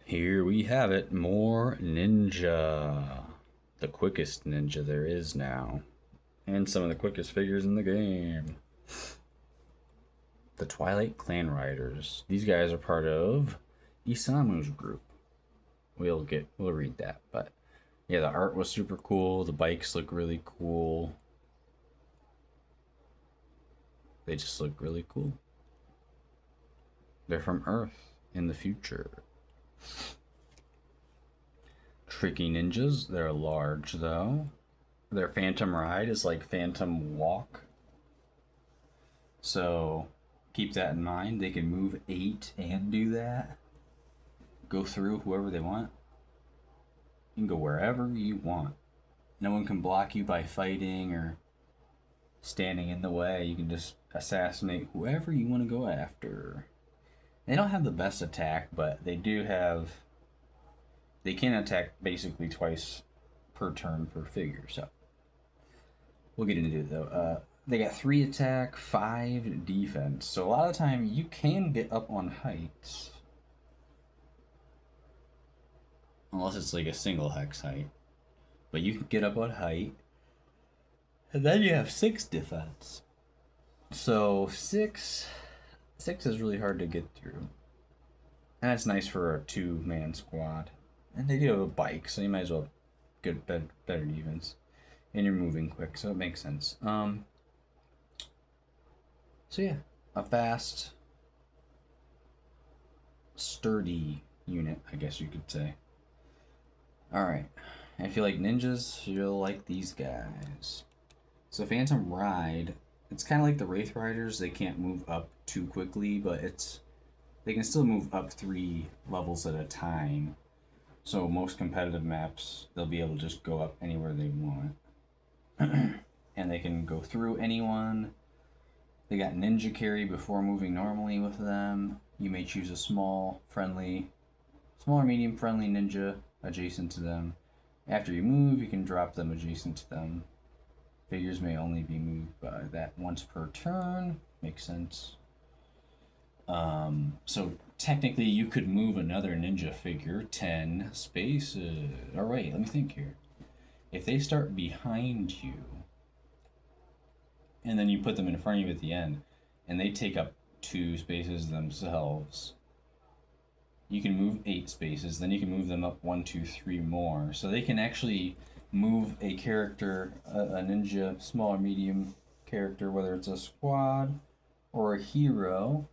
Here we have it, more ninja. The quickest ninja there is now. And some of the quickest figures in the game. The Twilight Clan Riders. These guys are part of Isamu's group. We'll read that, but yeah, the art was super cool. The bikes look really cool. They just look really cool. They're from Earth in the future. Tricky ninjas. They're large though. Their Phantom Ride is like Phantom Walk. So keep that in mind. They can move 8 and do that. Go through whoever they want. You can go wherever you want. No one can block you by fighting or standing in the way. You can just assassinate whoever you want to go after. They don't have the best attack, but they do have. They can attack basically twice per turn per figure, so we'll get into it though. They got 3 attack, 5 defense, so a lot of the time you can get up on heights. Unless it's like a single hex height. But you can get up on height. And then you have 6 defense. So 6 is really hard to get through. And it's nice for a 2-man squad. And they do have a bike, so you might as well get better defense. And you're moving quick, so it makes sense. So yeah, a fast, sturdy unit, I guess you could say. Alright, if you like ninjas, you'll like these guys. So Phantom Ride, it's kind of like the Wraith Riders. They can't move up too quickly, but they can still move up 3 levels at a time. So most competitive maps, they'll be able to just go up anywhere they want. And they can go through anyone. They got ninja carry before moving normally with them. You may choose a small or medium friendly ninja adjacent to them. After you move, you can drop them adjacent to them. Figures may only be moved by that once per turn. Makes sense. So technically you could move another ninja figure 10 spaces. Alright, let me think here. If they start behind you, and then you put them in front of you at the end, and they take up 2 spaces themselves, you can move 8 spaces, then you can move them up 1, 2, 3 more. So they can actually move a character, a ninja, small or medium character, whether it's a squad or a hero,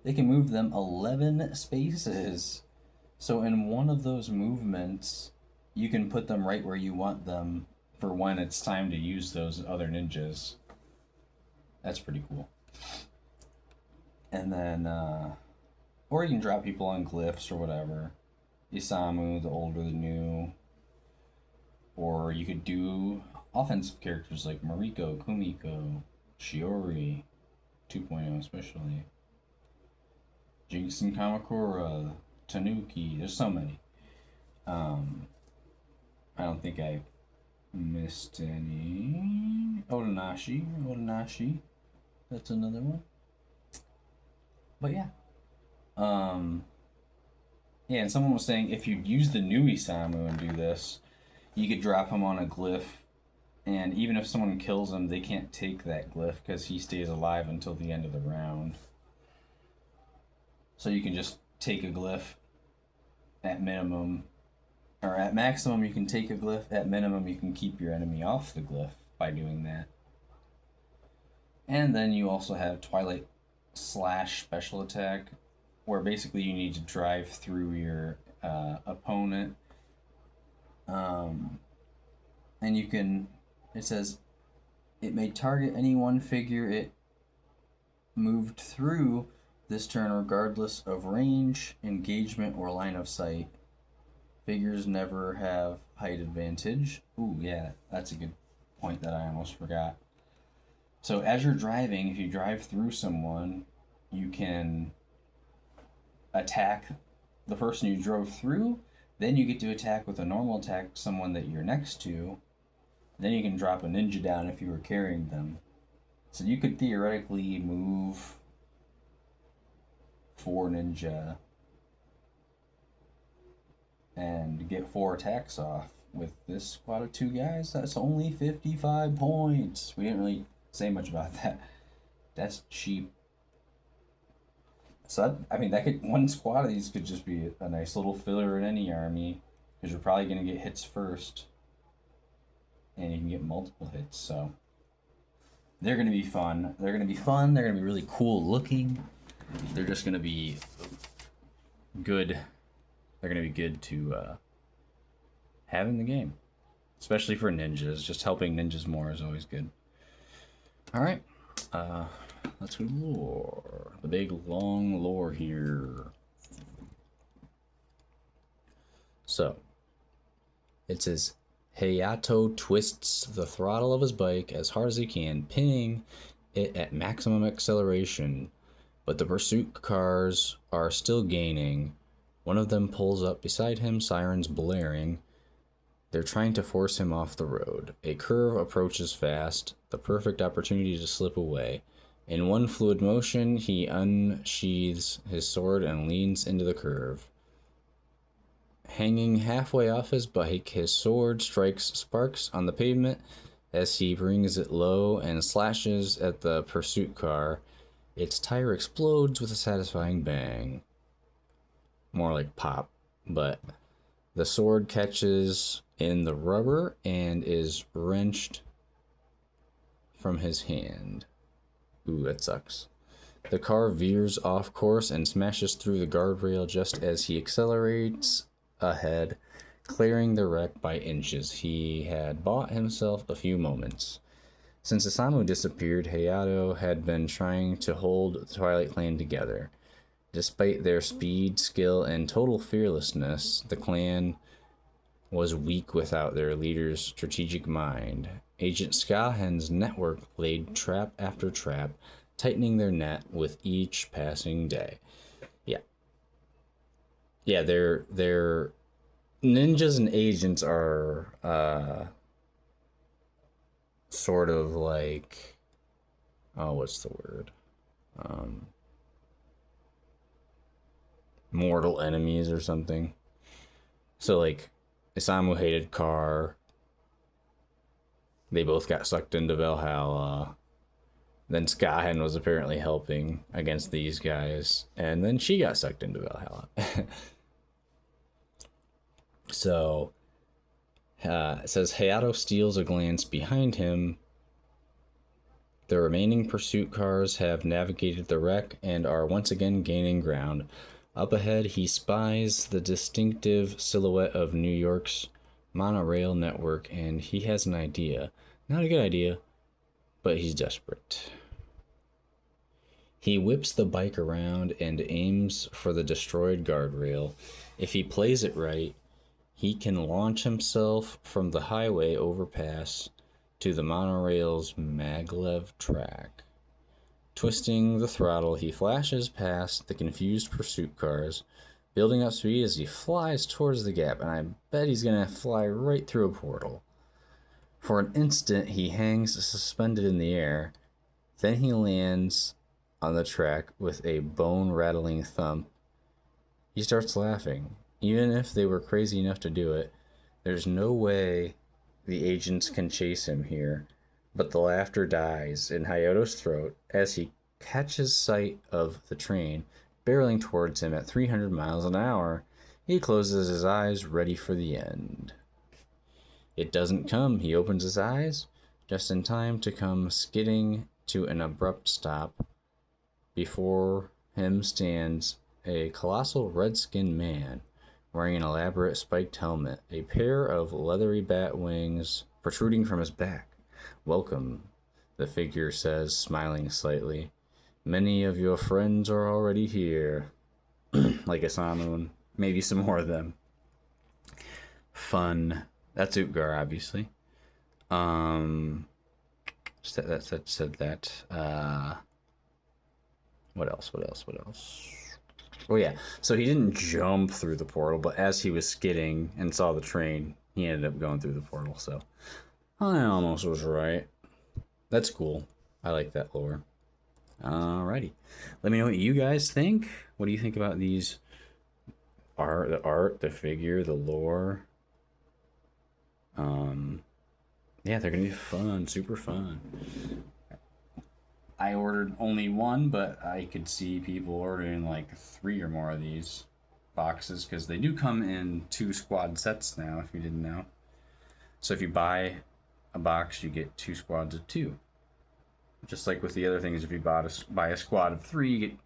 they can move them 11 spaces. So in one of those movements, you can put them right where you want them for when it's time to use those other ninjas. That's pretty cool. And then, or you can drop people on glyphs or whatever. Isamu, the old or the new. Or you could do offensive characters like Mariko, Kumiko, Shiori, 2.0 especially. Jinx and Kamakura, Tanuki, there's so many. I don't think I missed any. Otonashi, that's another one. But yeah. Yeah, and someone was saying if you'd use the new Isamu and do this, you could drop him on a glyph, and even if someone kills him, they can't take that glyph because he stays alive until the end of the round. So you can just take a glyph at minimum, or at maximum you can take a glyph, at minimum you can keep your enemy off the glyph by doing that. And then you also have Twilight / special attack, where basically you need to drive through your opponent. And you can, it says, it may target any one figure it moved through this turn regardless of range, engagement, or line of sight. Figures never have height advantage. Ooh, yeah, that's a good point that I almost forgot. So as you're driving, if you drive through someone, you can attack the person you drove through, then you get to attack with a normal attack someone that you're next to, then you can drop a ninja down if you were carrying them. So you could theoretically move 4 ninja and get 4 attacks off. With this squad of 2 guys, that's only 55 points. We didn't really say much about that. That's cheap. So I mean, that could one squad of these could just be a nice little filler in any army, because you're probably gonna get hits first, and you can get multiple hits. So they're gonna be fun. They're gonna be fun. They're gonna be really cool looking. They're just gonna be good. They're gonna be good to have in the game, especially for ninjas. Just helping ninjas more is always good. All right. Let's go to lore. The big long lore here. So, it says, Hayato twists the throttle of his bike as hard as he can, pinning it at maximum acceleration, but the pursuit cars are still gaining. One of them pulls up beside him, sirens blaring. They're trying to force him off the road. A curve approaches fast, the perfect opportunity to slip away. In one fluid motion, he unsheathes his sword and leans into the curve. Hanging halfway off his bike, his sword strikes sparks on the pavement as he brings it low and slashes at the pursuit car. Its tire explodes with a satisfying bang. More like pop, but the sword catches in the rubber and is wrenched from his hand. Ooh, that sucks. The car veers off course and smashes through the guardrail just as he accelerates ahead, clearing the wreck by inches. He had bought himself a few moments. Since Isamu disappeared, Hayato had been trying to hold the Twilight clan together. Despite their speed, skill, and total fearlessness, the clan was weak without their leader's strategic mind. Agent Skahen's network laid trap after trap, tightening their net with each passing day. Yeah, they're ninjas and agents are sort of like, oh, what's the word? Mortal enemies or something. So like Isamu hated Carr. They both got sucked into Valhalla. Then Skahen was apparently helping against these guys, and then she got sucked into Valhalla. So, it says Hayato steals a glance behind him. The remaining pursuit cars have navigated the wreck and are once again gaining ground. Up ahead, he spies the distinctive silhouette of New York's monorail network, and he has an idea. Not a good idea, but he's desperate. He whips the bike around and aims for the destroyed guardrail. If he plays it right, he can launch himself from the highway overpass to the monorail's maglev track. Twisting the throttle, he flashes past the confused pursuit cars, building up speed as he flies towards the gap, and I bet he's going to fly right through a portal. For an instant, he hangs suspended in the air. Then he lands on the track with a bone-rattling thump. He starts laughing. Even if they were crazy enough to do it, there's no way the agents can chase him here. But the laughter dies in Hayato's throat as he catches sight of the train barreling towards him at 300 miles an hour. He closes his eyes, ready for the end. It doesn't come. He opens his eyes just in time to come skidding to an abrupt stop. Before him stands a colossal red-skinned man wearing an elaborate spiked helmet, a pair of leathery bat wings protruding from his back. "Welcome," the figure says, smiling slightly. "Many of your friends are already here." Like Isamu and maybe some more of them. Fun. That's Utgar, obviously. Said that. What else? Oh yeah, so he didn't jump through the portal, but as he was skidding and saw the train, he ended up going through the portal, so I almost was right. That's cool. I like that lore. Alrighty. Let me know what you guys think. What do you think about these art, the figure, the lore. Yeah, they're gonna be fun, super fun. I ordered only one, but I could see people ordering like 3 or more of these boxes because they do come in 2 squad sets now, if you didn't know. So if you buy a box, you get 2 squads of 2. Just like with the other things, if you buy a squad of 3, you get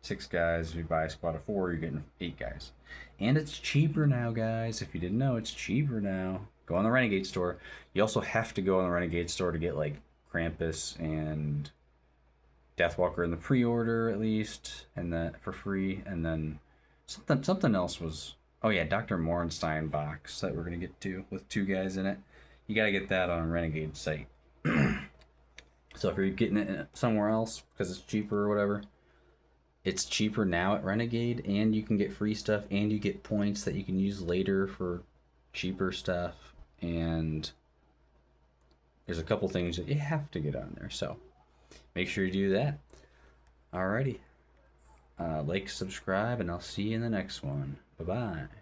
6 guys. If you buy a squad of 4, you're getting 8 guys. And it's cheaper now, guys. If you didn't know, it's cheaper now. Go on the Renegade store. You also have to go on the Renegade store to get like Krampus and Deathwalker in the pre-order at least, and that for free. And then something else was, oh yeah, Dr. Morenstein box that we're gonna get to with 2 guys in it. You gotta get that on a Renegade site. So if you're getting it somewhere else because it's cheaper or whatever, it's cheaper now at Renegade, and you can get free stuff, and you get points that you can use later for cheaper stuff. And there's a couple things that you have to get on there, so make sure you do that. Alrighty. Like, subscribe, and I'll see you in the next one. Bye-bye.